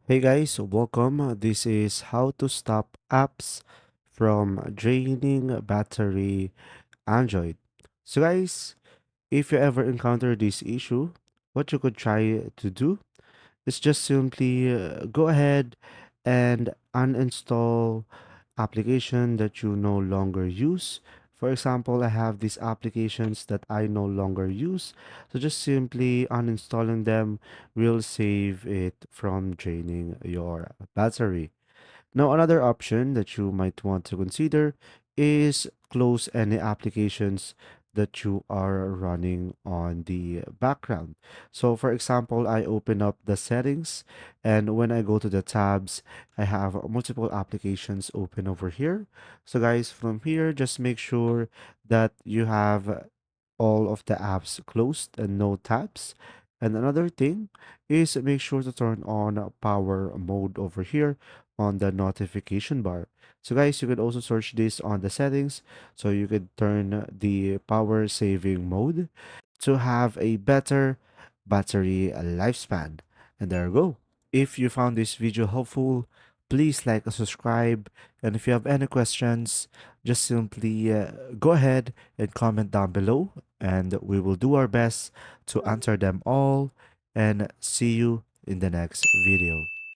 Hey guys, welcome. This is how to stop apps from draining battery Android. So guys, if you ever encounter this issue, what you could try to do is just simply go ahead and uninstall application that you no longer use. For example, I have these applications that I no longer use. So just simply uninstalling them will save it from draining your battery. Now, another option that you might want to consider is close any applications that you are running on the background. So, for example, I open up the settings, and when I go to the tabs, I have multiple applications open over here. So, guys, from here, just make sure that you have all of the apps closed and no tabs. And another thing is make sure to turn on power mode over here on the notification bar. So guys, you could also search this on the settings. So you could turn the power saving mode to have a better battery lifespan. And there you go. If you found this video helpful, please like and subscribe. And if you have any questions, just simply go ahead and comment down below, and we will do our best to answer them all. And see you in the next video.